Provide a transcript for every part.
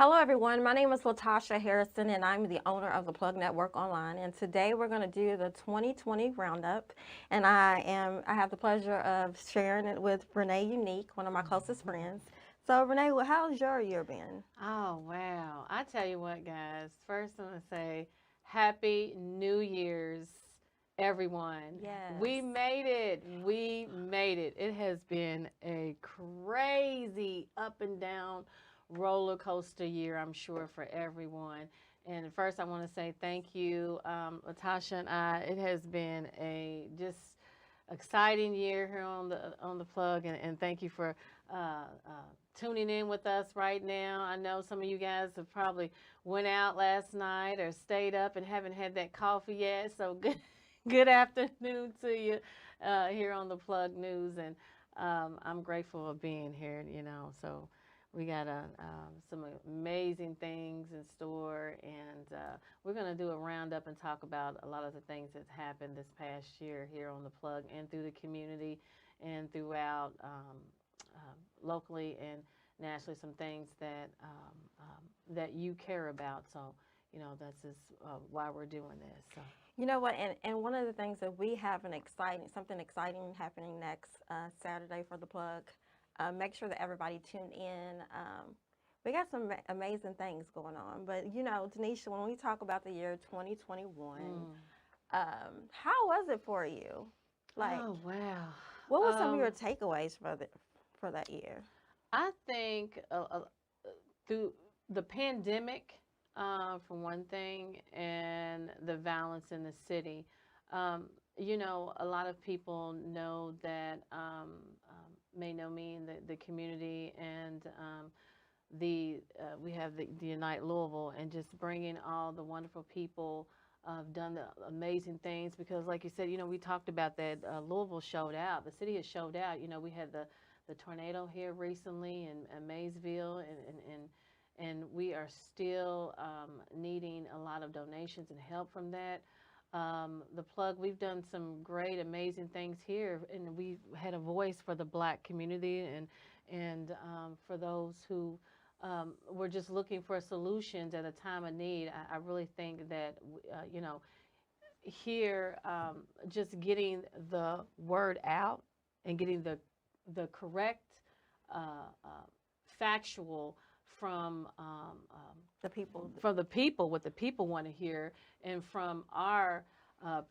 Hello, everyone. My name is Latasha Harrison, and I'm the owner of the Plug Network Online. And today we're going to do the 2020 roundup, and I have the pleasure of sharing it with Renee Unique, one of my closest friends. So, Renee, how's your year been? Oh, wow. I tell you what, guys. First, I'm going to say Happy New Year's, everyone. Yes. We made it. We made it. It has been a crazy up and down roller coaster year, I'm sure, for everyone. And first, I want to say thank you, Latasha and I. It has been a just exciting year here on the plug, and thank you for tuning in with us right now. I know some of you guys have probably went out last night or stayed up and haven't had that coffee yet. So good afternoon to you here on the Plug News, and I'm grateful of being here. So we got some amazing things in store, and we're going to do a roundup and talk about a lot of the things that's happened this past year here on the Plug and through the community and throughout locally and nationally, some things that you care about. So, that's just why we're doing this. So. You know what? And one of the things that we have something exciting happening next Saturday for the Plug. Make sure that everybody tune in. We got some amazing things going on. But Denisha, when we talk about the year 2021, how was it for you? Like, Oh, wow. what were some of your takeaways for that year? I think through the pandemic, for one thing, and the violence in the city. A lot of people know that may know me in the community, and we have the Unite Louisville, and just bringing all the wonderful people. Done the amazing things because, like you said, we talked about that. Louisville showed out. The city has showed out. We had the tornado here recently in Maysville, and we are still needing a lot of donations and help from that. The Plug, we've done some great, amazing things here, and we've had a voice for the Black community and for those who were just looking for solutions at a time of need. I really think that here, just getting the word out and getting the correct factual from the people, what the people want to hear, and from our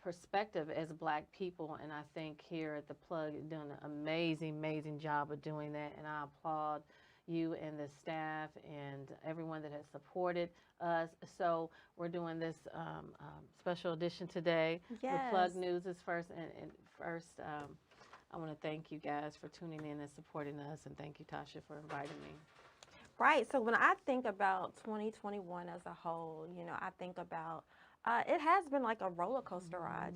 perspective as Black people. And I think here at the Plug, you've done an amazing job of doing that, and I applaud you and the staff and everyone that has supported us. So we're doing this special edition today. Yes. The Plug News is first, and first, I want to thank you guys for tuning in and supporting us, and thank you, Tasha, for inviting me. Right. So when I think about 2021 as a whole, I think about it has been like a roller coaster ride.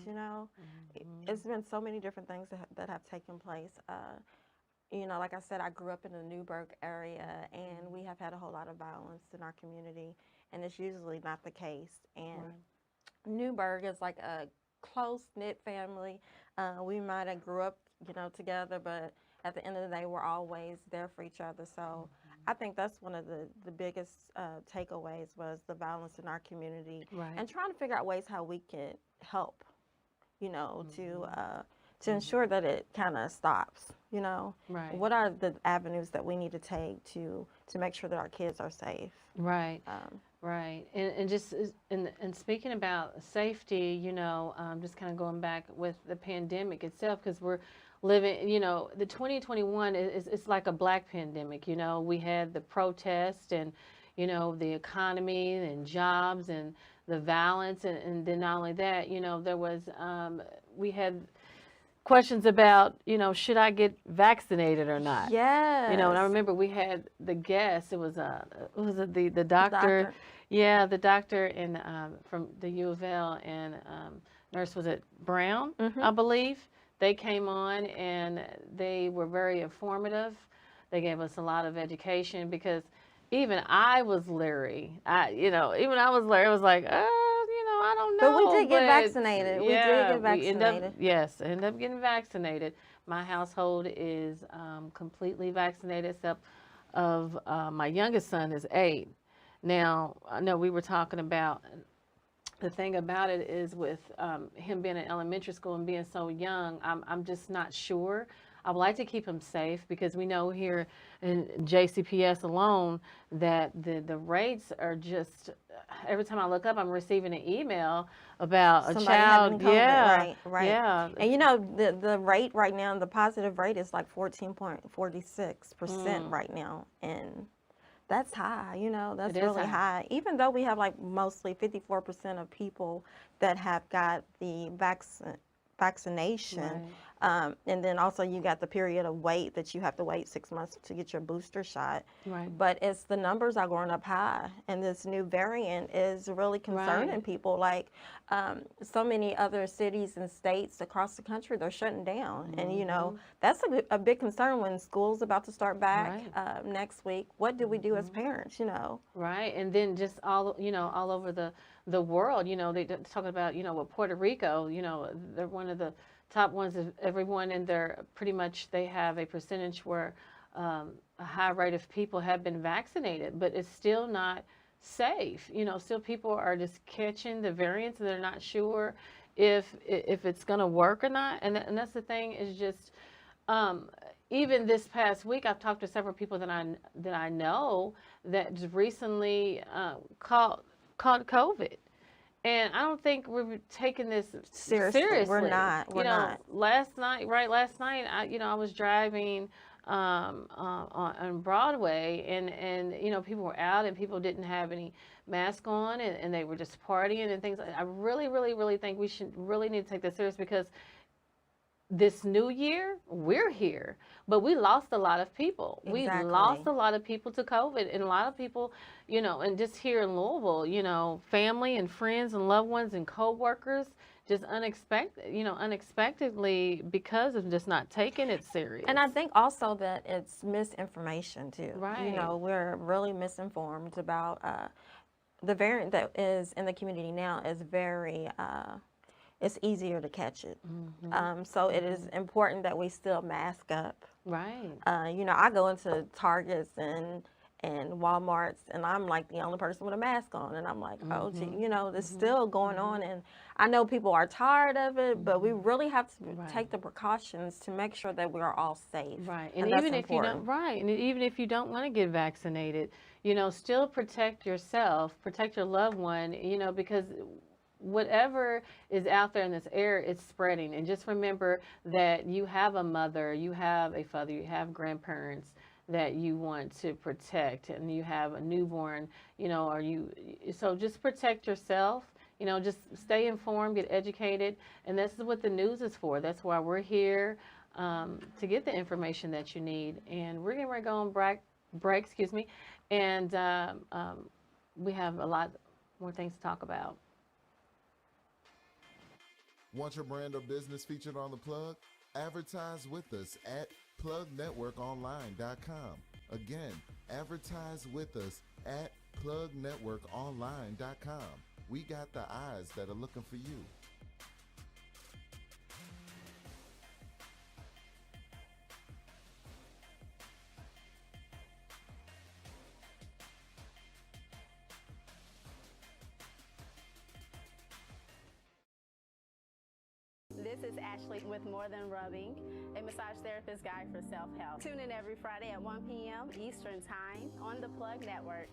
It's been so many different things that have taken place. Like I said, I grew up in the Newburgh area, and we have had a whole lot of violence in our community, and it's usually not the case. And Newburgh is like a close knit family. We might have grew up, together, but at the end of the day, we're always there for each other. So I think that's one of the biggest takeaways was the violence in our community, and trying to figure out ways how we can help, to ensure that it kind of stops. Right. What are the avenues that we need to take to make sure that our kids are safe? Right. Right. And just and speaking about safety, just kind of going back with the pandemic itself, because we're living, the 2021 is it's like a Black pandemic. We had the protest and, the economy and jobs and the violence. And then not only that, there was, we had questions about, should I get vaccinated or not? Yes. And I remember we had the guest. It was the doctor. Yeah, the doctor in from the U of L, and nurse, was it Brown, I believe. They came on and they were very informative. They gave us a lot of education because even I was leery. Even I was leery. I was like, I don't know. But we did get vaccinated. Yeah, we did get vaccinated. End up getting vaccinated. My household is completely vaccinated, except of my youngest son is 8. Now, I know we were talking about the thing about it is with him being in elementary school and being so young, I'm just not sure. I would like to keep him safe because we know here in JCPS alone that the rates are just, every time I look up, I'm receiving an email about a Somebody having child. COVID, Yeah, right, right. yeah, And you know, the rate right now, the positive rate is like 14.46% right now. And that's high, you know, it that's is really high. high. Even though we have like mostly 54% of people that have got the vaccination. Right. And then also you got the period of wait that you have to wait 6 months to get your booster shot. Right. But it's the numbers are going up high, and this new variant is really concerning Right. people. Like so many other cities and states across the country, they're shutting down, and you know that's a big concern when school's about to start back Right. next week. What do we do as parents? You know. Right, and then just all all over the world, they talking about with Puerto Rico, they're one of the top ones of everyone in there. Pretty much, they have a percentage where a high rate of people have been vaccinated, but it's still not safe. Still people are just catching the variants, and they're not sure if it's going to work or not. And that's the thing is just. Even this past week, I've talked to several people that I know that just recently caught COVID, and I don't think we're taking this seriously. We're not. We're not. Last night, I was driving on Broadway, and people were out, and people didn't have any mask on, and they were just partying and things. I really, really, really think we should really need to take this serious because this new year, we're here, but we lost a lot of people. Exactly. We lost a lot of people to COVID, and a lot of people, and just here in Louisville, family and friends and loved ones and co-workers just unexpectedly because of just not taking it serious. And I think also that it's misinformation too. Right. You know, we're really misinformed about the variant that is in the community now is very it's easier to catch it. So it is important that we still mask up. Right. I go into Targets and Walmarts, and I'm like the only person with a mask on, and I'm like, oh, gee, it's still going on, and I know people are tired of it, but we really have to take the precautions to make sure that we are all safe. Right, and even if you don't, and even if you don't want to get vaccinated, still protect yourself, protect your loved one, because whatever is out there in this air, it's spreading. And just remember that you have a mother, you have a father, you have grandparents that you want to protect, and you have a newborn, so just protect yourself, just stay informed, get educated, and this is what the news is for. That's why we're here, to get the information that you need. And we're getting ready to go on break, and we have a lot more things to talk about. Want your brand or business featured on The Plug? Advertise with us at plugnetworkonline.com. Again, advertise with us at plugnetworkonline.com. We got the eyes that are looking for you. This is Ashley with More Than Rubbing, a massage therapist guide for self-help. Tune in every Friday at 1 p.m. Eastern Time on the Plug Network.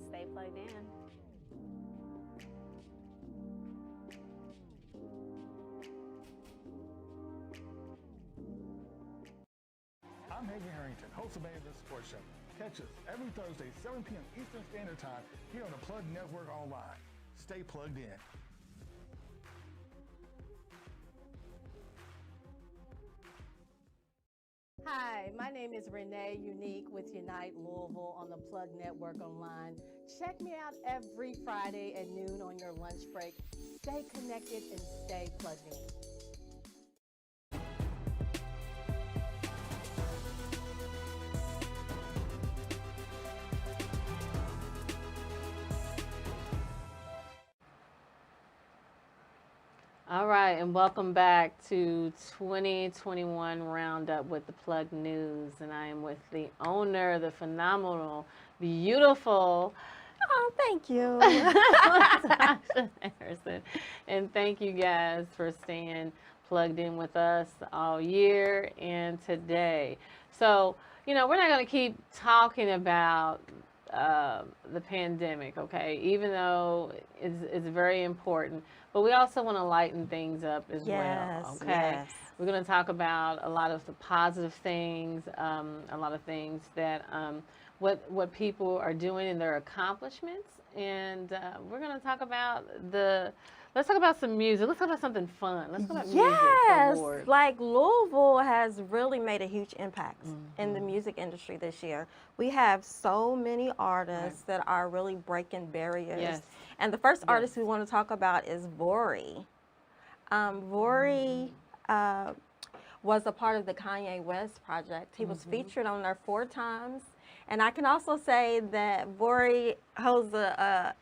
Stay plugged in. I'm Hagen Harrington, host of Mayor Sports Show. Catch us every Thursday, 7 p.m. Eastern Standard Time here on the Plug Network Online. Stay plugged in. Hi, my name is Renee Unique with Unite Louisville on the Plug Network Online. Check me out every Friday at noon on your lunch break. Stay connected and stay plugged in. All right, and welcome back to 2021 Roundup with the Plug News. And I am with the owner, the phenomenal, beautiful, Oh, thank you. Latasha Harrison. And thank you guys for staying plugged in with us all year and today. So, we're not going to keep talking about the pandemic, okay? Even though it's very important, but we also want to lighten things up as well, okay? Yes. We're going to talk about a lot of the positive things, a lot of things that what people are doing in their accomplishments, and we're going to talk about let's talk about some music. Let's talk about something fun. Let's talk about music for Yes, awards. like Louisville has really made a huge impact in the music industry this year. We have so many artists that are really breaking barriers. Yes. And the first artist we want to talk about is Vori. Vori was a part of the Kanye West project. He was featured on there 4 times. And I can also say that Vori holds a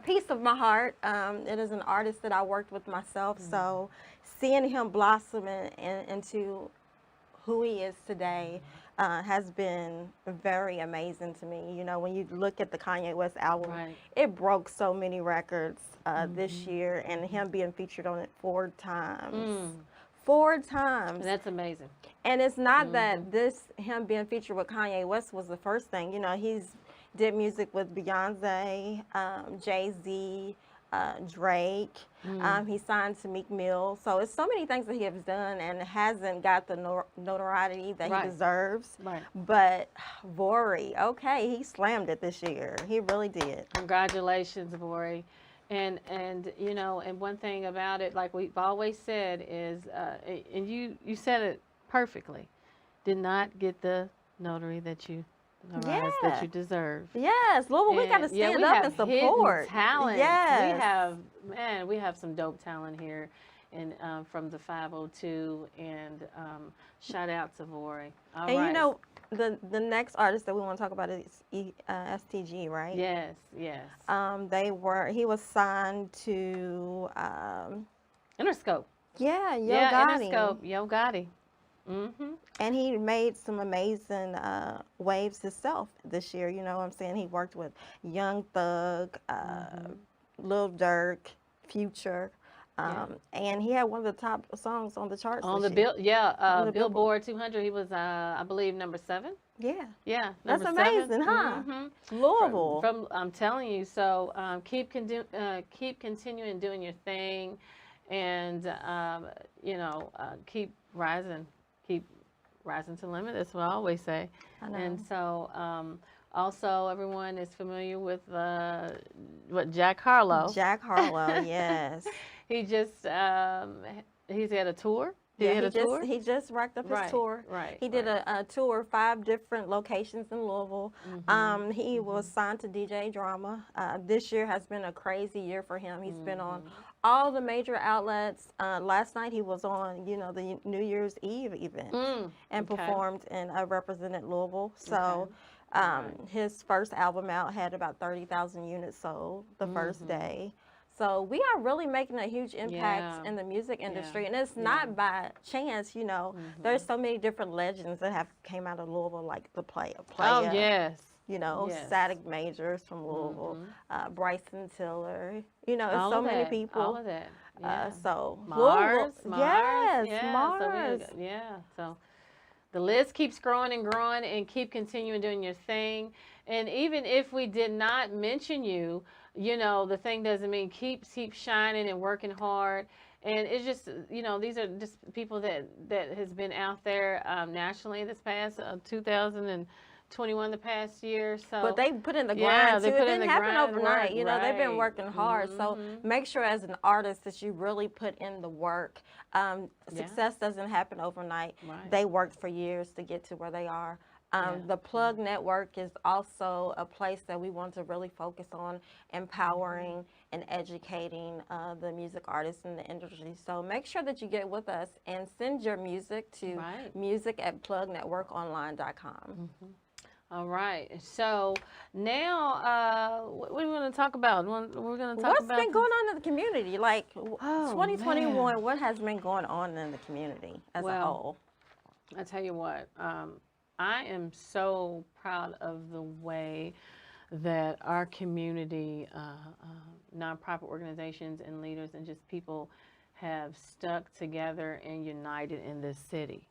piece of my heart. It is an artist that I worked with myself, so seeing him blossom into who he is today has been very amazing to me. You know, when you look at the Kanye West album, it broke so many records this year, and him being featured on it 4 times. 4 times. And that's amazing. And it's not that him being featured with Kanye West was the first thing. You know, he's did music with Beyonce, Jay-Z, Drake. He signed to Meek Mill. So it's so many things that he has done and hasn't got the notoriety that he deserves. Right. But Vori, okay, he slammed it this year. He really did. Congratulations, Vori. And one thing about it, like we've always said, is, and you said it perfectly, did not get the notary that you deserve. Yes, Louisville, we got to stand up and support. Talent. Yes. We have some dope talent here, and from the 502, and shout out to Vori. All and right. you know, the next artist that we want to talk about is STG, right? Yes. He was signed to Interscope. Yeah, Yo Gotti. Interscope, Yo Gotti. And he made some amazing waves himself this year. You know what I'm saying? He worked with Young Thug, Lil Durk, Future. And he had one of the top songs on the charts. On the Billboard 200, he was, I believe, number 7. Yeah. Yeah, that's number amazing, 7. huh? Louisville. From I'm telling you, so keep continuing doing your thing, and keep rising to the limit. That's what I always say. I know. And so also everyone is familiar with Jack Harlow. Jack Harlow, yes. He just he's had a tour. He just wrapped up his tour. Right. He did a tour, 5 different locations in Louisville. He was signed to DJ Drama. This year has been a crazy year for him. He's been on all the major outlets. Last night he was on, the New Year's Eve event and performed and represented Louisville. So his first album out had about 30,000 units sold the first day. So we are really making a huge impact in the music industry, and it's not by chance. There's so many different legends that have came out of Louisville, like the Playa. Oh yes. Static Majors from Louisville, Bryson Tiller. It's all so many people. All of that. Yeah. So Mars. Yes, Mars. Mars. So the list keeps growing and growing, and keep continuing doing your thing. And even if we did not mention you, the thing doesn't mean keep shining and working hard. And it's just, these are just people that has been out there nationally this past 2021, the past year. So, but they put in the grind too. It didn't happen overnight. Right. They've been working hard. So make sure as an artist that you really put in the work. Success doesn't happen overnight. Right. They worked for years to get to where they are. The Plug Network is also a place that we want to really focus on empowering and educating the music artists in the industry. So make sure that you get with us and send your music to music@plugnetworkonline.com. All right. So now, what are we going to talk about? We're going to talk What's about been going on in the community? Like 2021, what has been going on in the community as a whole? I tell you what. I am so proud of the way that our community, nonprofit organizations and leaders and just people have stuck together and united in this city.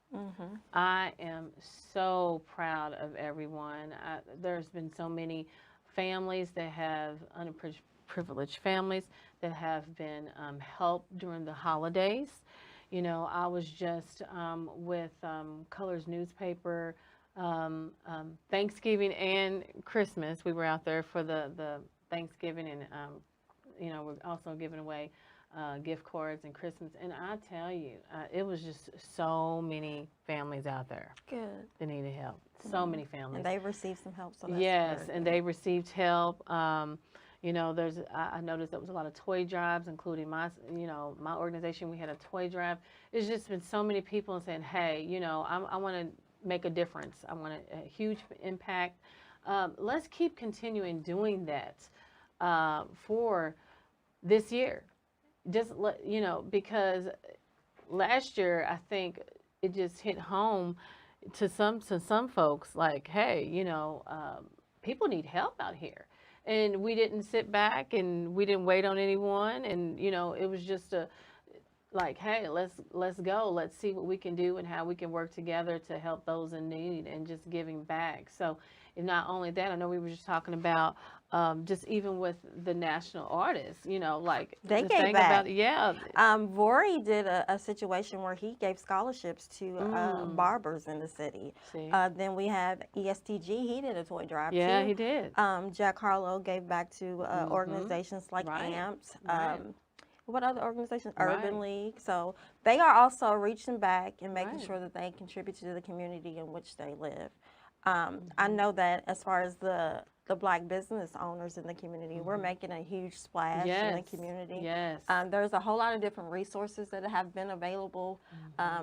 I am so proud of everyone. There's been so many families that have, underprivileged families that have been helped during the holidays. You know, I was just with Colors newspaper, Thanksgiving and Christmas. We were out there for the Thanksgiving, and you know, we're also giving away gift cards and Christmas. And I tell you, it was just so many families out there Good. that needed help. So many families. And they received some help. So that's Yes, very and good. they received help. You know, I noticed there was a lot of toy drives, including my organization. We had a toy drive. It's just been so many people saying, hey, you know, I want to make a difference. I want a huge impact. Let's keep continuing doing that for this year. Just you know, because last year I think it just hit home to some folks, like, hey, you know, people need help out here. And we didn't sit back and we didn't wait on anyone. And, you know, it was just like, hey, let's go. Let's see what we can do and how we can work together to help those in need and just giving back. So, and not only that, I know we were just talking about just even with the national artists, you know, like They the gave thing back. about, yeah. Vori did a situation where he gave scholarships to barbers in the city. See? Then we have ESTG. He did a toy drive Yeah, too. he did. Jack Harlow gave back to organizations like Right. AMPS. Right. What other organizations? Right. Urban League. So they are also reaching back and making Right. sure that they contribute to the community in which they live. I know that as far as the Black business owners in the community, we're making a huge splash in the Yes. community. Yes. There's a whole lot of different resources that have been available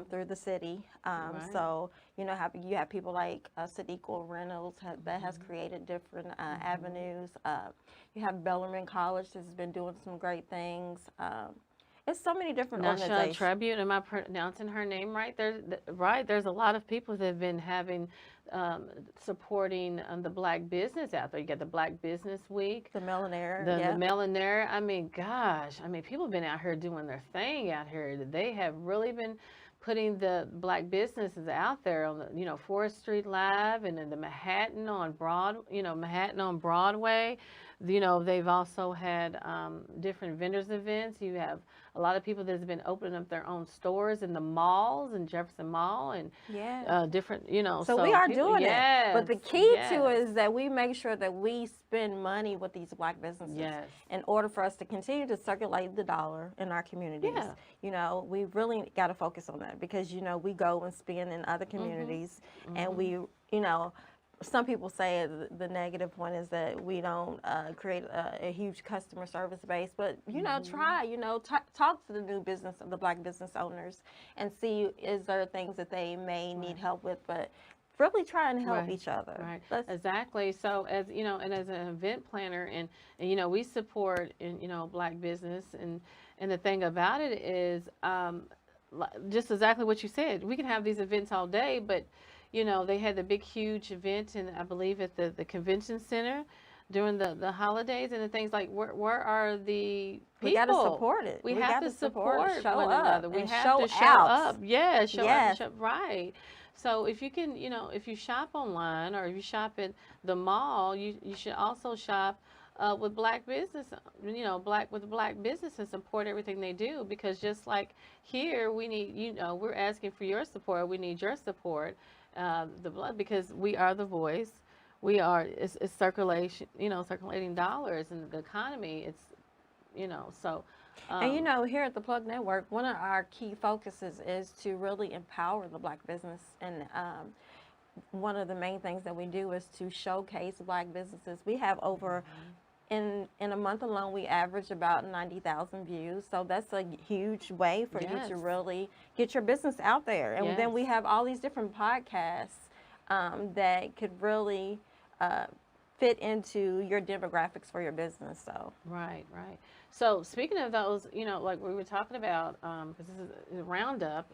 through the city. Right. So, you know, you have people like Sadiqa Reynolds that has created different avenues. You have Bellarmine College that's been doing some great things. It's so many different National organizations. Tribute, am I pronouncing her name right? There's a lot of people that have been having, supporting the Black business out there. You got the Black Business Week, The Millionaire. the yeah. Millionaire. I mean, gosh, I mean, people have been out here doing their thing out here. They have really been putting the Black businesses out there on the, you know, Forest Street Live and then the Manhattan on Broadway. You know, they've also had different vendors events. You have a lot of people that's been opening up their own stores in the malls and Jefferson Mall and Yeah. different, you know. So we are people- doing it. But the yes, key yes, to it is that we make sure that we spend money with these Black businesses Yes. in order for us to continue to circulate the dollar in our communities. Yeah. You know, we really got to focus on that because, you know, we go and spend in other communities and we, you know, some people say the negative point is that we don't create a huge customer service base, but you know, try, you know, talk to the Black business owners and see is there things that they may need help with, but really try and help Right, each other. Right, Let's- exactly. So as you know, and as an event planner, and you know, we support you know Black business, and the thing about it is just exactly what you said. We can have these events all day, but you know, they had the big, huge event, and I believe at the convention center during the holidays and the things like where are the people? We got to support it. We have gotta to support show one up, another. We and have show to show out. up. Yeah, show up. Yes. And show, right. So if you can, you know, if you shop online or if you shop at the mall, you should also shop with Black business, you know, with the Black business and support everything they do, because just like here, we need, you know, we're asking for your support. We need your support, because we are the voice. We are, it's circulation, you know, circulating dollars in the economy. It's, you know, so. And you know, here at the Plug Network, one of our key focuses is to really empower the Black business. And one of the main things that we do is to showcase Black businesses. We have over, in a month alone, we average about 90,000 views. So that's a huge way for you Yes. to really get your business out there. And then we Yes. have all these different podcasts that could really fit into your demographics for your business. So. Right, right. So speaking of those, you know, like we were talking about, because this is a roundup,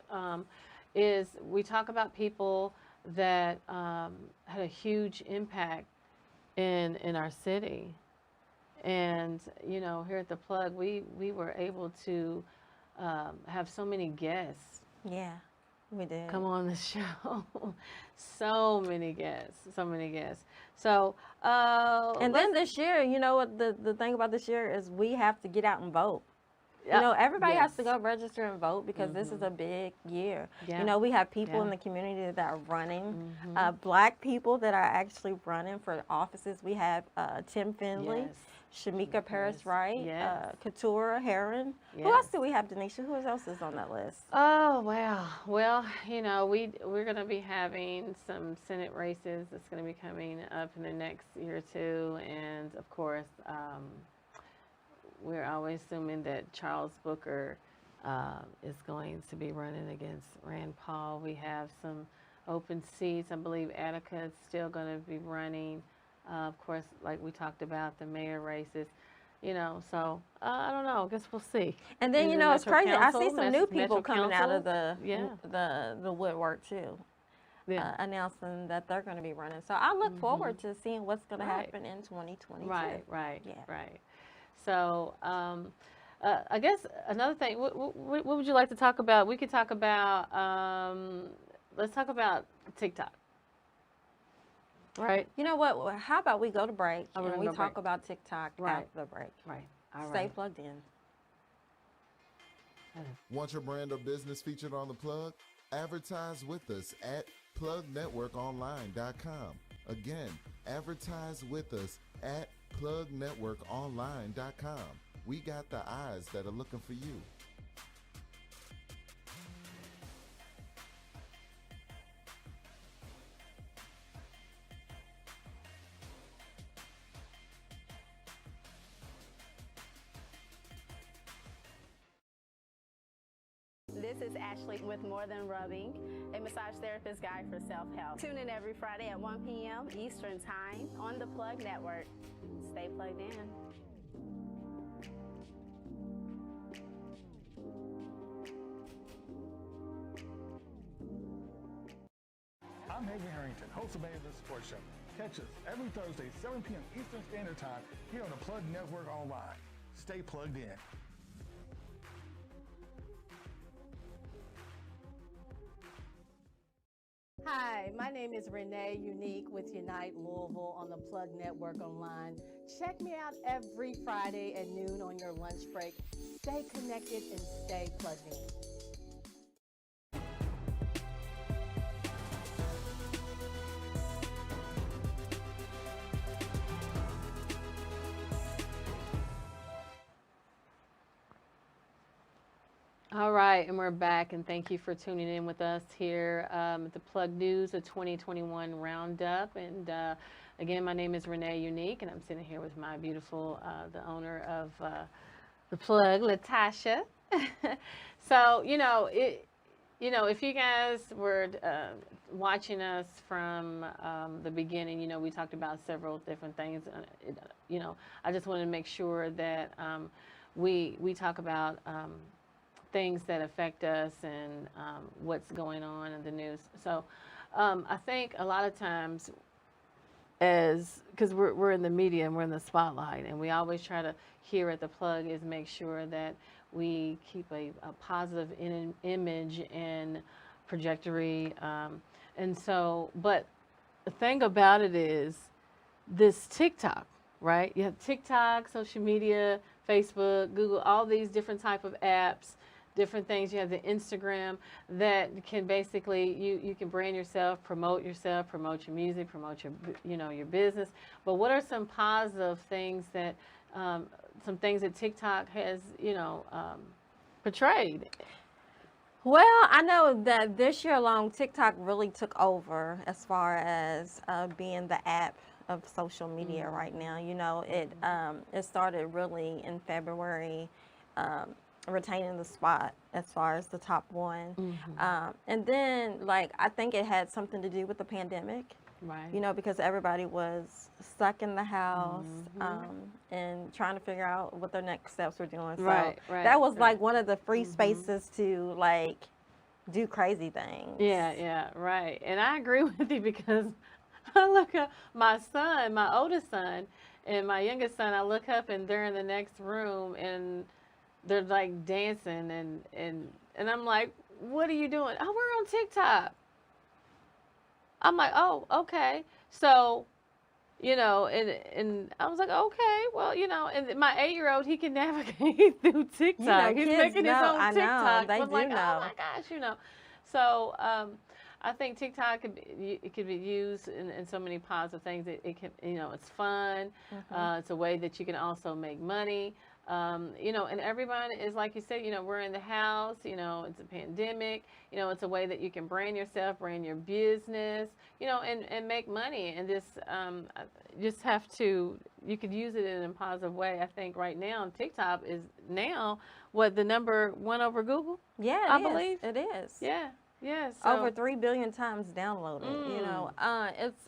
is we talk about people that had a huge impact in our city. And you know, here at the Plug, we were able to have so many guests Yeah, we did. come on the show. So many guests, so many guests. So And then this year, you know what the thing about this year is we have to get out and vote. You know, everybody has to yes. go register and vote because this is a big year. Yeah. You know, we have people in Yeah. the community that are running, black people that are actually running for offices. We have Tim Finley, Yes. Shamika Paris Wright, Yes. Katura Heron. Who Yes. else do we have, Denisha? Who else is on that list? Oh wow! Well, you know, we're going to be having some Senate races that's going to be coming up in the next year or two, and of course, we're always assuming that Charles Booker is going to be running against Rand Paul. We have some open seats. I believe Attica is still going to be running. Of course, like we talked about, the mayor races. You know, so I don't know. I guess we'll see. And then, In you the know, it's Metro crazy. I see Council, some new Metro people coming out of Council. the woodwork too. Yeah. Announcing that they're going to be running. So I look forward to seeing what's going to Right. happen in 2022. Right, right, Yeah. right. So, I guess another thing, what would you like to talk about? We could talk about, let's talk about TikTok. Right? You know what? Well, how about we go to break Oh, we're and gonna we go talk break. about TikTok Right. after the break. Right. All Stay right. plugged in. Want your brand or business featured on the Plug? Advertise with us at plugnetworkonline.com. Again, advertise with us at plugnetworkonline.com. We got the eyes that are looking for you. This is Ashley with More Than Rubbing, a massage therapist guide for self-help. Tune in every Friday at 1 p.m. Eastern Time on the Plug Network. Stay plugged in. I'm Hagen Harrington, host of the Sports Show. Catch us every Thursday, 7 p.m. Eastern Standard Time here on the Plug Network Online. Stay plugged in. Hi, my name is Renee Unique with Unite Louisville on the Plug Network Online. Check me out every Friday at noon on your lunch break. Stay connected and stay plugged in. All right, and we're back, and thank you for tuning in with us here at the Plug News, the 2021 Roundup. And again, my name is Renee Unique, and I'm sitting here with my beautiful, the owner of the Plug, Latasha. So, if you guys were watching us from the beginning, we talked about several different things. I just wanted to make sure that we talk about things that affect us and what's going on in the news. So I think a lot of times, because we're in the media and we're in the spotlight, and we always try to, here at the Plug, is make sure that we keep a positive image and trajectory. And so, but the thing about it is this TikTok, right? You have TikTok, social media, Facebook, Google, all these different type of apps, different things. You have the Instagram that can basically, you can brand yourself, promote your music, promote your business. But what are some positive things that, some things that TikTok has, portrayed? Well, I know that this year alone, TikTok really took over as far as being the app of social media right now. It started really in February, retaining the spot as far as the top one. And then, I think it had something to do with the pandemic. Right. Because everybody was stuck in the house and trying to figure out what their next steps were doing. So Right, that was right. one of the free spaces to do crazy things. Yeah, right. And I agree with you because I look up my son, my oldest son, and my youngest son. I look up and they're in the next room and they're like dancing and I'm like, what are you doing? Oh, we're on TikTok. I'm like, oh, okay. So, and I was like, okay, well, and my 8-year-old, he can navigate through TikTok. He's kids making his know, own I know, TikTok. they I'm do like, know. oh my gosh. So I think TikTok it could be used in so many positive things. It can, it's fun. It's a way that you can also make money. And everyone is, like you said, we're in the house, it's a pandemic, it's a way that you can brand yourself, brand your business, and make money. And just have to, you could use it in a positive way. I think right now TikTok is now the number one over Google? Yeah, I believe it is. Yeah. Yeah. So. Over 3 billion times downloaded.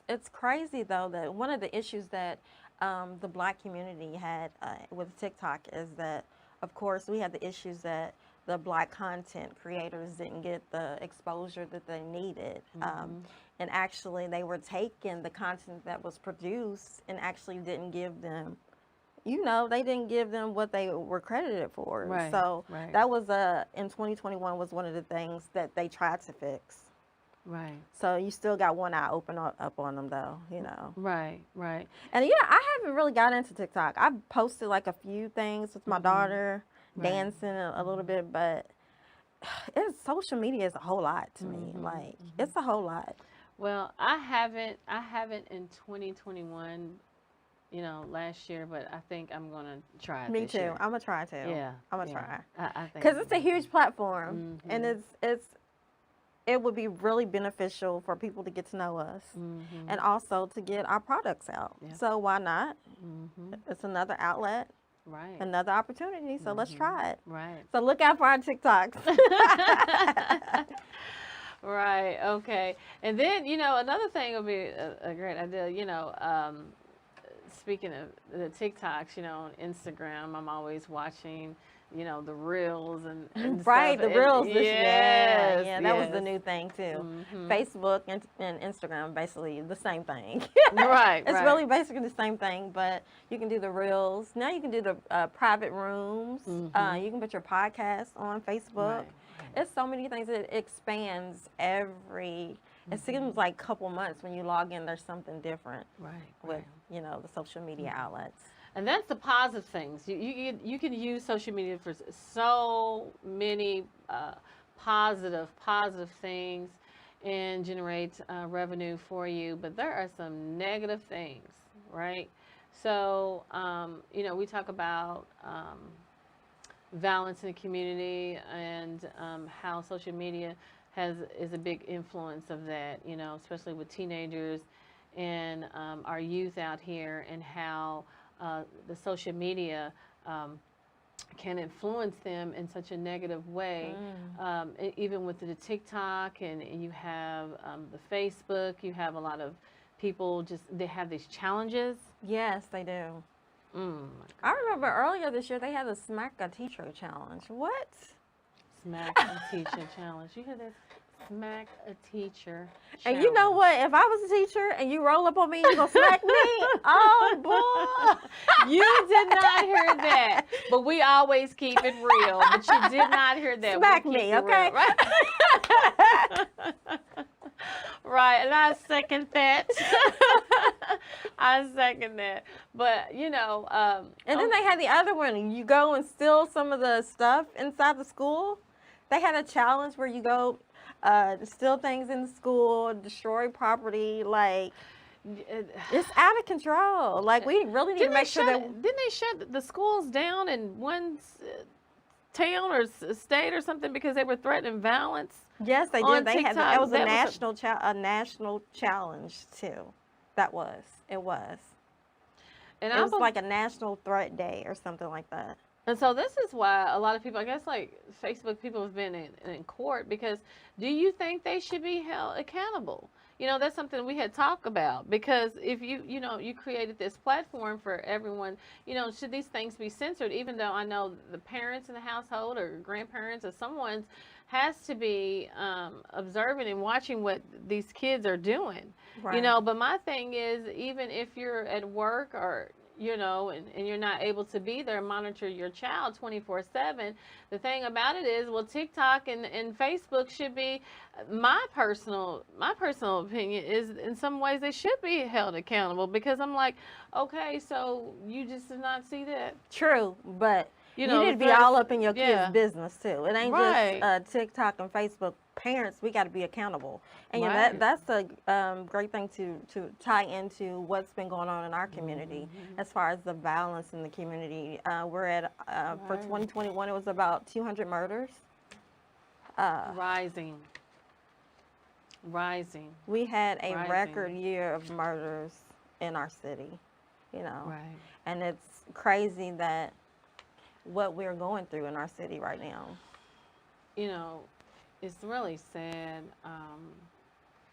It's crazy though that one of the issues that the Black community had with TikTok is that, of course, we had the issues that the Black content creators didn't get the exposure that they needed. And actually, they were taking the content that was produced and actually didn't give them, they didn't give them what they were credited for. Right, So right. that was, in 2021, was one of the things that they tried to fix. Right. So you still got one eye open up on them, though, Right, right. And I haven't really got into TikTok. I've posted like a few things with my daughter, Right. dancing a little bit, but social media is a whole lot to me. Like it's a whole lot. Well, I haven't in 2021, last year, but I think I'm gonna try it Me this too. year. I'm gonna try too. Yeah. I'm gonna yeah. try I think because it's a huge platform, Mhm. and it would be really beneficial for people to get to know us, and also to get our products out. Yeah. So why not? Mhm. It's another outlet, Right. another opportunity. So let's try it. Right. So look out for our TikToks. Right. Okay. And then, another thing would be a great idea, speaking of the TikToks, on Instagram, I'm always watching, the reels and Right, stuff. the reels. Yes, yeah, that was the yes. new thing too. Mhm. Facebook and Instagram, basically the same thing. Right. It's right. really basically the same thing, but you can do the reels. Now you can do the private rooms. You can put your podcast on Facebook. Right. It's so many things. It expands every. It seems like a couple months when you log in, there's something different Right. with the social media outlets. And that's the positive things. You can use social media for so many positive things and generate revenue for you. But there are some negative things, right? So, we talk about violence in the community and how social media is a big influence of that, especially with teenagers and our youth out here, and how the social media can influence them in such a negative way. Even with the TikTok and you have the Facebook, you have a lot of people they have these challenges. Yes, they do. Mm. I remember earlier this year they had the Smack a Teacher challenge. What? Smack a Teacher challenge. You hear this? Smack a Teacher And you know what? If I was a teacher and you roll up on me and you gonna smack me, oh boy! You did not hear that, but we always keep it real. But you did not hear that. Smack We keep me, it okay? real, right? Right, and I second that. I second that. But And then they had the other one. You go and steal some of the stuff inside the school. They had a challenge where you go steal things in the school, destroy property. Like, it's out of control. Like, we really need to make sure that. Didn't they shut the schools down in one town or state or something because they were threatening violence? Yes, they on did. They had TikTok? that was a That national challenge too. It was. And It was like a national threat day or something like that. And so this is why a lot of people, I guess, like Facebook people have been in court, because do you think they should be held accountable? you know, that's something we had talked about, because if you know, you created this platform for everyone, you know, should these things be censored, even though I know the parents in the household or grandparents or someone has to be observing and watching what these kids are doing, you Right. know. But my thing is, even if you're at work or, you know, and you're not able to be there, monitor your child 24/7. The thing about it is, well, TikTok and Facebook should be, my personal opinion is, in some ways they should be held accountable, because I'm like, okay, so you just did not see that, True, but you you know, need the to be all first, up in your yeah, kids' business too. It ain't right, just TikTok and Facebook. Parents, we got to be accountable, and you know, right, that's a great thing to tie into what's been going on in our community as far as the violence in the community. We're at for right, 2021, it was about 200 murders. rising, rising, We had a record rising, year of murders in our city, you know, right. and it's crazy that what we're going through in our city right now. You know, it's really sad.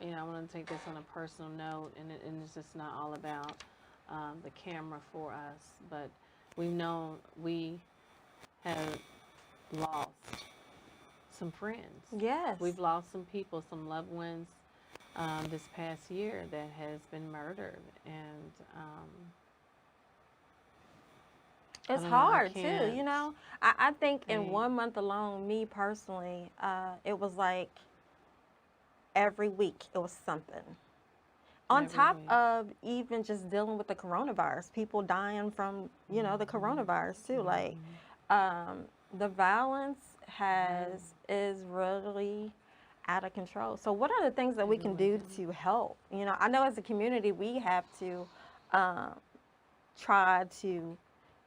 You know, I want to take this on a personal note, and it's just not all about the camera for us, but we have lost some friends. Yes. We've lost some people, some loved ones, this past year that has been murdered, and I It's don't know, I hard too, can't. you know. I think in Right. 1 month alone, me personally, it was like every week it was something. On Every top week. of even just dealing with the coronavirus, people dying from, you know, the coronavirus too. Like, the violence is really out of control. So what are the things that we can do to help? You know, I know as a community we have to um, try to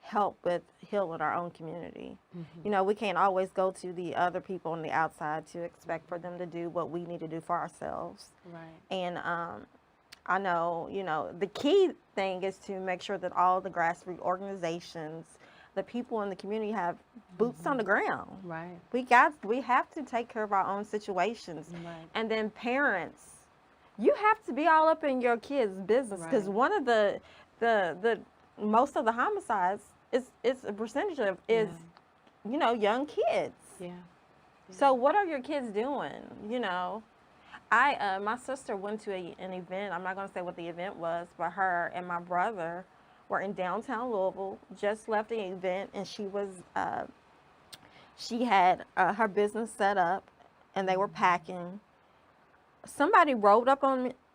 help with healing our own community. You know, we can't always go to the other people on the outside to expect for them to do what we need to do for ourselves. Right. And I know, you know, the key thing is to make sure that all the grassroots organizations, the people in the community have boots on the ground. Right. We have to take care of our own situations. Right. And then parents, you have to be all up in your kids' business, because Right. one of the most of the homicides is a percentage of is you know, young kids. Yeah. So what are your kids doing? You know, my sister went to an event. I'm not going to say what the event was, but her and my brother were in downtown Louisville, just left the event, and she had her business set up, and they were packing.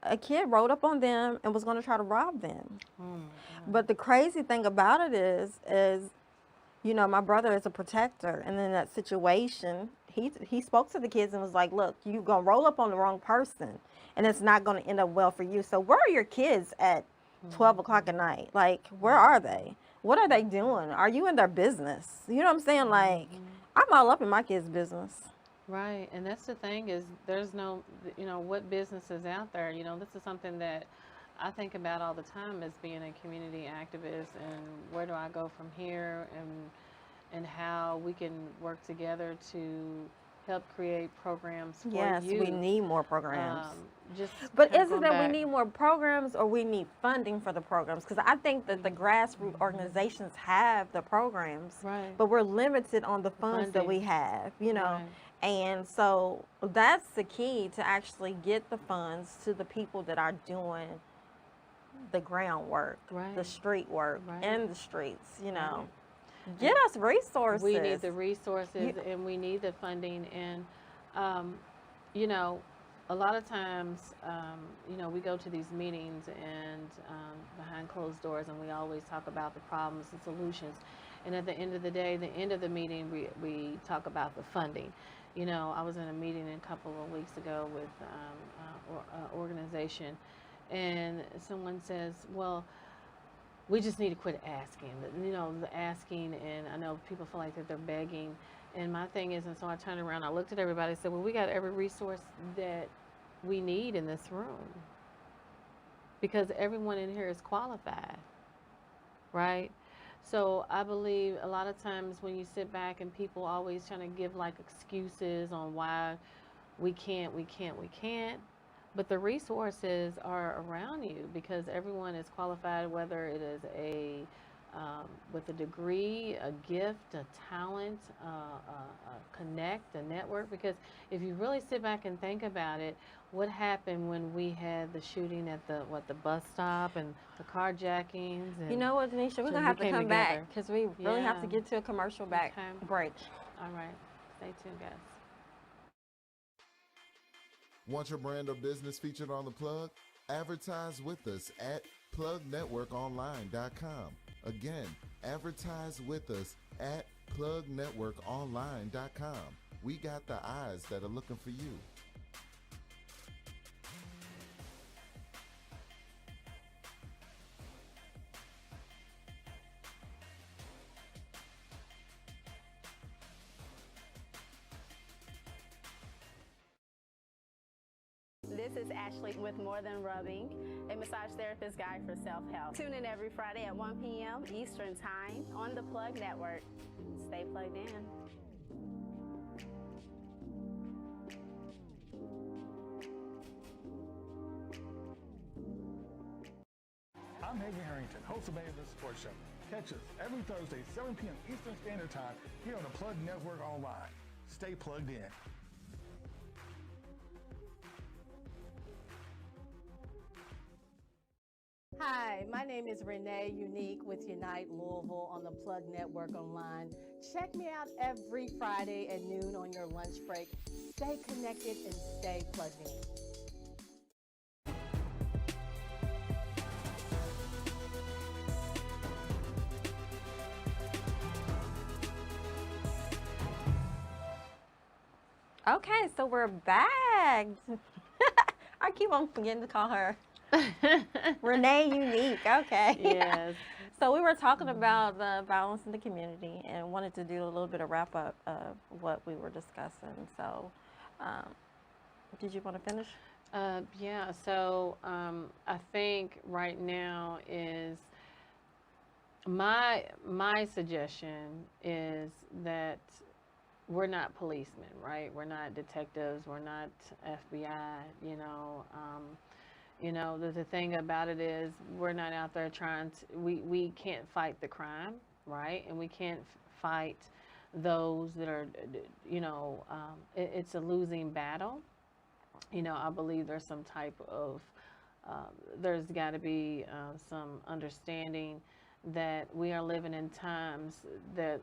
A kid rode up on them and was going to try to rob them. Oh my God. But the crazy thing about it is, you know, my brother is a protector, and in that situation, he spoke to the kids and was like, "Look, you're gonna roll up on the wrong person, and it's not gonna end up well for you. So where are your kids at 12 o'clock at night? Like, where are they? What are they doing? Are you in their business? You know what I'm saying? Like, I'm all up in my kids' business." Right, and that's the thing is, there's no, you know, what business is out there. You know, this is something that I think about all the time as being a community activist, and where do I go from here, and how we can work together to help create programs for Yes, youth. we need more programs. Just But kinda is it going that back. we need more programs, or we need funding for the programs? Because I think that the grassroots organizations have the programs, Right. but we're limited on the funds that we Funding. have, you know. Right. And so that's the key, to actually get the funds to the people that are doing the groundwork, the Right. street work Right. in the streets, you know. Right. Get us resources. We need the resources, and we need the funding. And, you know, a lot of times, you know, we go to these meetings and behind closed doors, and we always talk about the problems and solutions. And at the end of the day, the end of the meeting, we talk about the funding. You know, I was in a meeting a couple of weeks ago with an organization, and someone says, well, we just need to quit asking. You know, the asking, and I know people feel like that they're begging. And my thing is, and so I turned around, I looked at everybody and said, well, we got every resource that we need in this room, because everyone in here is qualified, right? So I believe a lot of times when you sit back and people always trying to give like excuses on why we can't, But the resources are around you because everyone is qualified, whether it is with a degree, a gift, a talent, a connect, a network. Because if you really sit back and think about it, what happened when we had the shooting at the bus stop and the carjackings? You And know what, Denisha? We're so gonna you have to came come back together. because we really have to Yeah. get to a commercial Okay. break. All right. Stay tuned, guys. Want your brand or business featured on the plug? Advertise with us at plugnetworkonline.com. Again, advertise with us at plugnetworkonline.com. We got the eyes that are looking for you. This is Ashley with More Than Rubbing, a massage therapist guide for self-help. Tune in every Friday at 1 p.m. Eastern Time on the Plug Network. Stay plugged in. I'm Hagen Harrington, host of Maven Sports Show. Catch us every Thursday, 7 p.m. Eastern Standard Time here on the Plug Network Online. Stay plugged in. Hi, my name is Renee Unique with Unite Louisville on the Plug Network Online. Check me out every Friday at noon on your lunch break. Stay connected and stay plugged in. Okay, so we're back. I keep on forgetting to call her Renee Unique. Okay. Yes. So we were talking about the violence in the community and wanted to do a little bit of wrap up of what we were discussing. So, did you want to finish? Yeah, so I think right now is my suggestion is that we're not policemen, right? We're not detectives. We're not FBI. The thing about it is we're not out there trying to. We can't fight the crime, right? And we can't fight those that are. It's a losing battle. I believe there's some type of, there's got to be some understanding that we are living in times that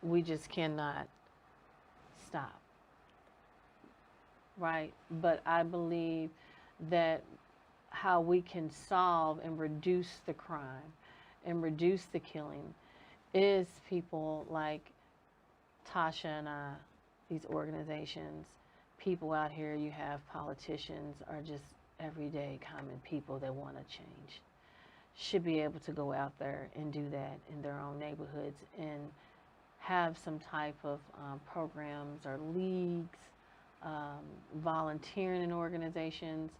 we just cannot stop, right? But I believe that how we can solve and reduce the crime and reduce the killing is people like Tasha and I, these organizations, people out here. You have politicians are just everyday common people that want to change, should be able to go out there and do that in their own neighborhoods and have some type of programs or leagues, volunteering in organizations,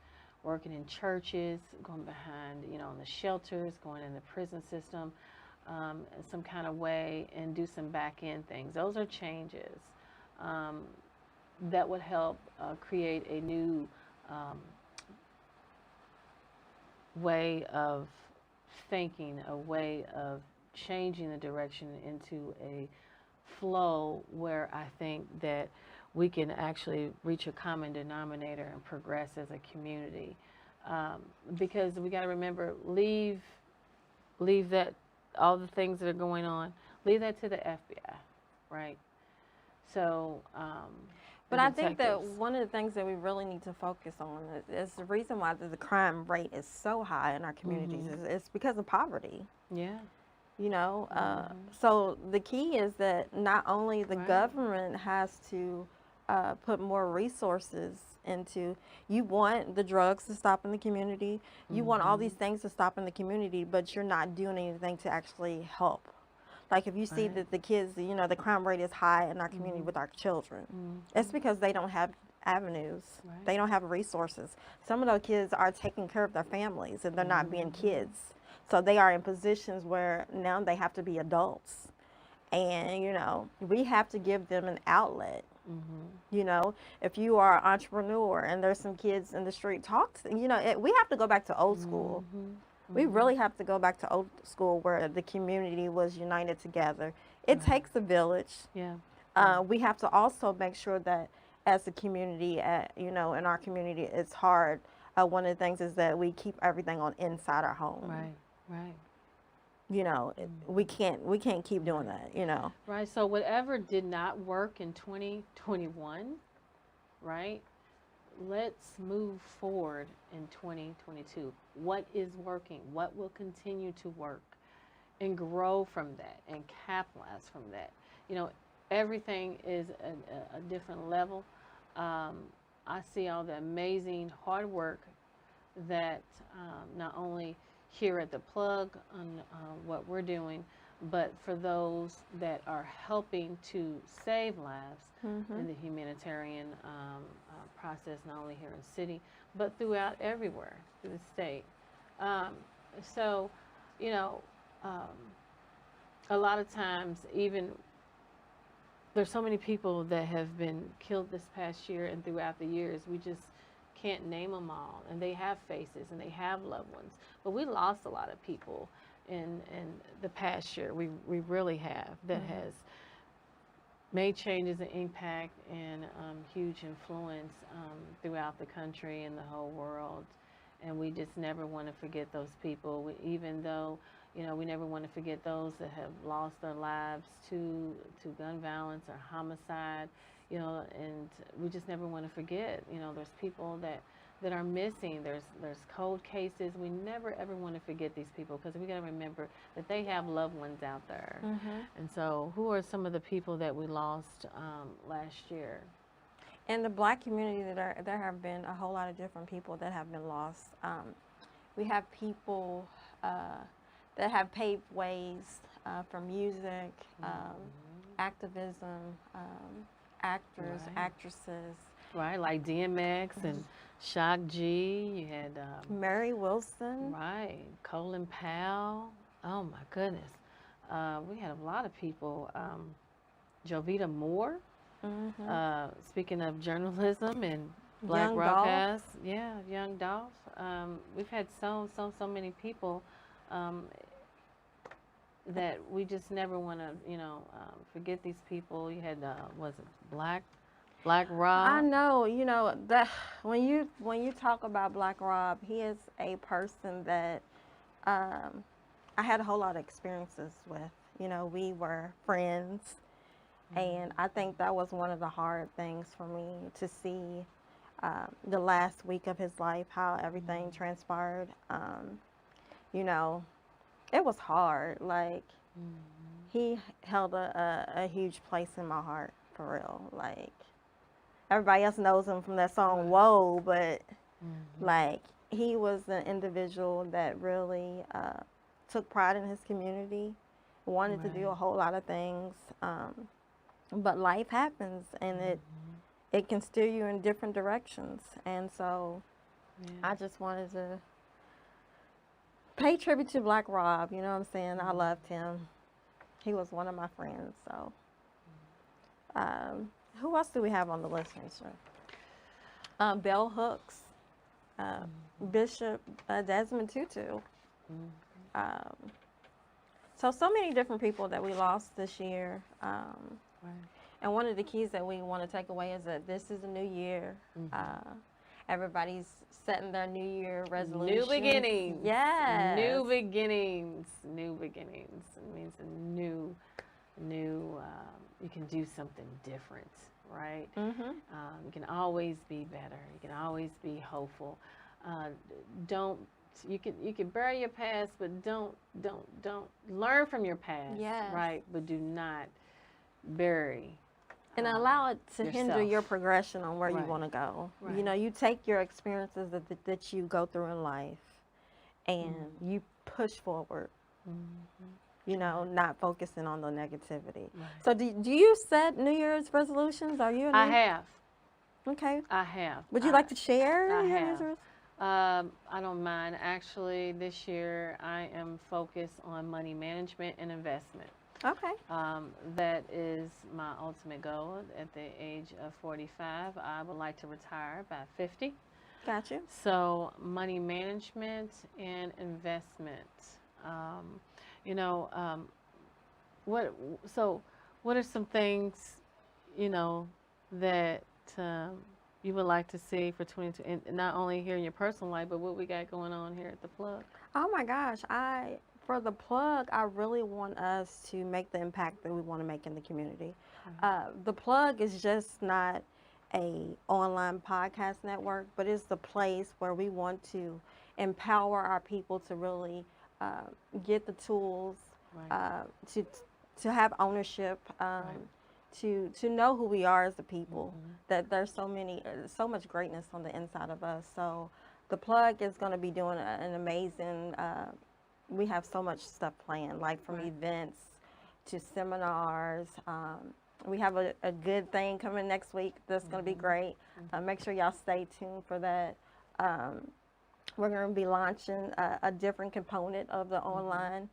working in churches, going behind, in the shelters, going in the prison system, some kind of way, and do some back end things. Those are changes that would help create a new way of thinking, a way of changing the direction into a flow where I think that we can actually reach a common denominator and progress as a community. Because we got to remember, leave that, all the things that are going on, leave that to the FBI, right? So, But I think that one of the things that we really need to focus on is the reason why the crime rate is so high in our communities is because of poverty. Yeah. So the key is that not only the Right. government has to put more resources into, you want the drugs to stop in the community, you want all these things to stop in the community, but you're not doing anything to actually help. Like if you see Right. that the kids, the crime rate is high in our community with our children, it's because they don't have avenues. Right. They don't have resources. Some of those kids are taking care of their families and they're not being kids. So they are in positions where now they have to be adults. And, you know, we have to give them an outlet. Mm-hmm. You know, if you are an entrepreneur and there's some kids in the street, talk to, you know, we have to go back to old school. Mm-hmm. We really have to go back to old school where the community was united together. It takes a village. Yeah. We have to also make sure that as a community, you know, in our community, it's hard. One of the things is that we keep everything on inside our home. Right. Right. You know, we can't keep doing that, you know. Right. So whatever did not work in 2021, right? Let's move forward in 2022. What is working? What will continue to work? And grow from that and capitalize from that. You know, everything is a different level. I see all the amazing hard work that not only here at the Plug on what we're doing, but for those that are helping to save lives in the humanitarian process, not only here in the city, but throughout everywhere through the state. So, you know, a lot of times even there's so many people that have been killed this past year and throughout the years, we just can't name them all, and they have faces and they have loved ones, but we lost a lot of people in the past year. We really have. That has made changes and impact and huge influence throughout the country and the whole world, and we just never want to forget those people. Even though, you know, we never want to forget those that have lost their lives to gun violence or homicide. You know, and we just never want to forget, you know, there's people that are missing, there's cold cases. We never ever want to forget these people, because we got to remember that they have loved ones out there. And so who are some of the people that we lost last year? In the Black community, there have been a whole lot of different people that have been lost. We have people that have paved ways for music, activism, actors, actresses. Right, like DMX and Shock G. You had Mary Wilson. Right, Colin Powell. Oh my goodness, we had a lot of people. Jovita Moore. Speaking of journalism and Black Young broadcast, yeah, Young Dolph. We've had so many people that we just never want to, you know, forget these people. You had was it Black Rob? I know, you know, that when you talk about Black Rob, he is a person that I had a whole lot of experiences with. You know, we were friends, and I think that was one of the hard things for me to see the last week of his life, how everything transpired. You know, it was hard. Like, he held a huge place in my heart, for real. Like, everybody else knows him from that song, Whoa, but like, he was an individual that really took pride in his community, wanted to do a whole lot of things. But life happens, and it can steer you in different directions. And so I just wanted to pay tribute to Black Rob, you know what I'm saying? I loved him. He was one of my friends. So who else do we have on the list, Misha? Bell Hooks, Bishop Desmond Tutu. So many different people that we lost this year. And one of the keys that we want to take away is that this is a new year. Everybody's setting their New Year resolutions. New beginnings. Yes. New beginnings. New beginnings. It means a new. You can do something different, right? You can always be better. You can always be hopeful. You can bury your past, but don't learn from your past. Yes. Right? But do not bury. And allow it to hinder yourself. your progression on where you Right. want to go. Right. You know, you take your experiences that you go through in life, and you push forward. You know, not focusing on the negativity. Right. So do you set New Year's resolutions? Are you? I have. Okay. I have. Would you like to share? I your New have. Year's resolutions? I don't mind. Actually, this year I am focused on money management and investment. Okay. That is my ultimate goal. At the age of 45, I would like to retire by 50. Got you. So, money management and investment. Um, you know, what? So, what are some things, you know, that you would like to see for 22, and not only here in your personal life, but what we got going on here at the plug? Oh my gosh, for the plug, I really want us to make the impact that we want to make in the community. The plug is just not a online podcast network, but it's the place where we want to empower our people to really uh, get the tools Right. to have ownership, to know who we are as a people. Mm-hmm. That there's so much greatness on the inside of us. So the plug is going to be doing an amazing. We have so much stuff planned, like from Right. events to seminars. We have a good thing coming next week that's going to be great. Make sure y'all stay tuned for that. We're going to be launching a different component of the online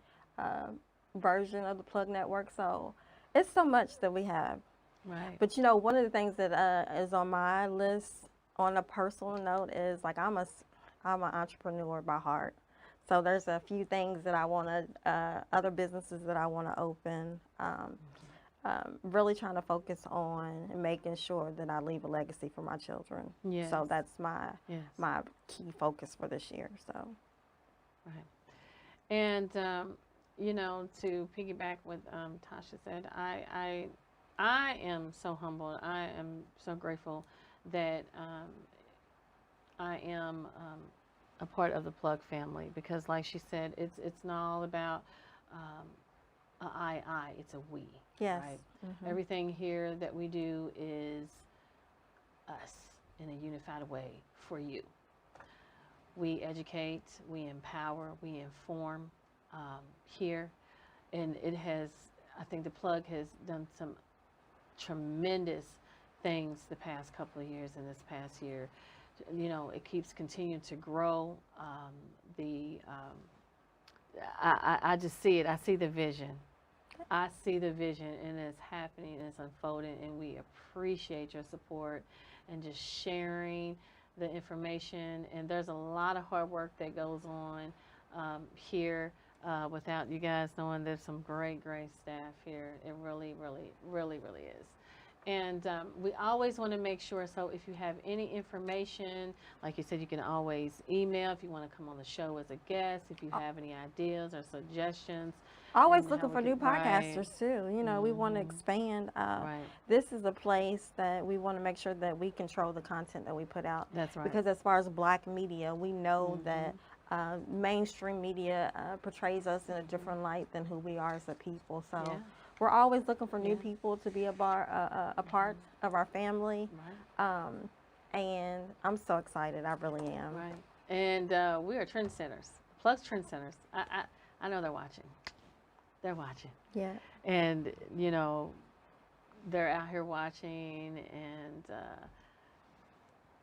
version of the Plug Network. So it's so much that we have. Right. But you know, one of the things that is on my list on a personal note is like I'm an entrepreneur by heart. So there's a few things that I want to, other businesses that I want to open. Really trying to focus on and making sure that I leave a legacy for my children. Yes. So that's my Yes. my key focus for this year. So Right. And you know, to piggyback what Tasha said, I am so humbled. I am so grateful that I am a part of the Plug family, because, like she said, it's not all about I. It's a we. yes. Right. Everything here that we do is us in a unified way for you. We educate, we empower, we inform here, and I think the Plug has done some tremendous things the past couple of years, and this past year. You know, it keeps continuing to grow. I just see it. I see the vision. I see the vision, and it's happening, and it's unfolding, and we appreciate your support and just sharing the information. And there's a lot of hard work that goes on here. Without you guys knowing, there's some great staff here. It really, really, really, really is. And we always want to make sure, so if you have any information, like you said, you can always email if you want to come on the show as a guest, if you have any ideas or suggestions. Always and looking how for we new can- right. podcasters too. You know, we want to expand. Right. This is a place that we want to make sure that we control the content that we put out. That's right. Because as far as Black media, we know that mainstream media portrays us in a different light than who we are as a people. So Yeah. we're always looking for new people to be a part of our family. Right. And I'm so excited. I really am. Right. And we are trendsetters. Plug's trendsetters. I know they're watching. They're watching. Yeah. And, you know, they're out here watching, and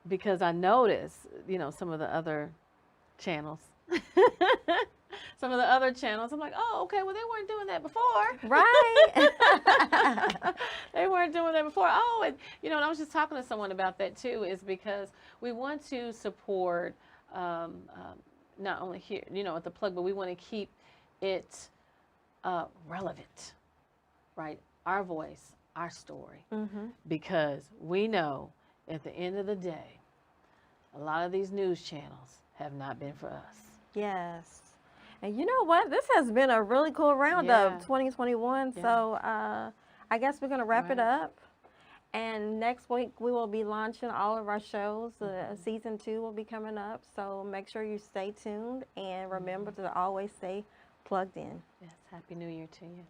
because I notice, you know, some of the other channels. Some of the other channels, I'm like, oh, okay, well, they weren't doing that before. Right. They weren't doing that before. Oh, and, you know, and I was just talking to someone about that, too, is because we want to support not only here, you know, at the Plug, but we want to keep it relevant, right? Our voice, our story. Because we know at the end of the day, a lot of these news channels have not been for us. Yes. And you know what? This has been a really cool roundup, Yeah. 2021. Yeah. So I guess we're going to wrap it Right. up. And next week we will be launching all of our shows. Season 2 will be coming up. So make sure you stay tuned and remember to always stay plugged in. Yes, Happy New Year to you.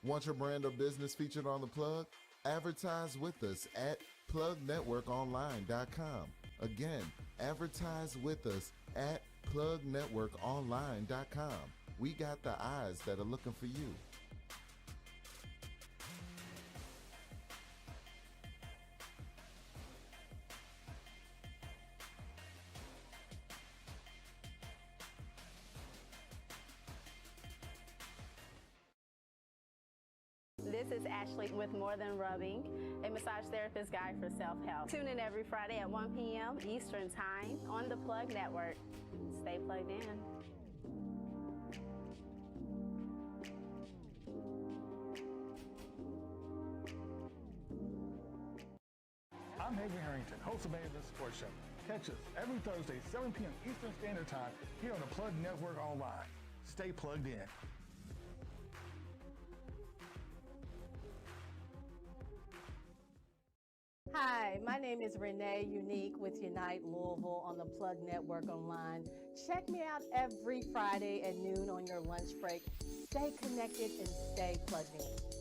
Want your brand or business featured on the Plug? Advertise with us at plugnetworkonline.com. Again, advertise with us at plugnetworkonline.com. We got the eyes that are looking for you. This is Ashley with More Than Rubbing, a massage therapist guide for self-help. Tune in every Friday at 1 p.m. Eastern Time on the Plug Network. Stay plugged in. I'm Hagen Harrington, host of Main Event Sports Show. Catch us every Thursday, 7 p.m. Eastern Standard Time here on the Plug Network Online. Stay plugged in. Hi, my name is Renee Unique with Unite Louisville on the Plug Network Online. Check me out every Friday at noon on your lunch break. Stay connected and stay plugged in.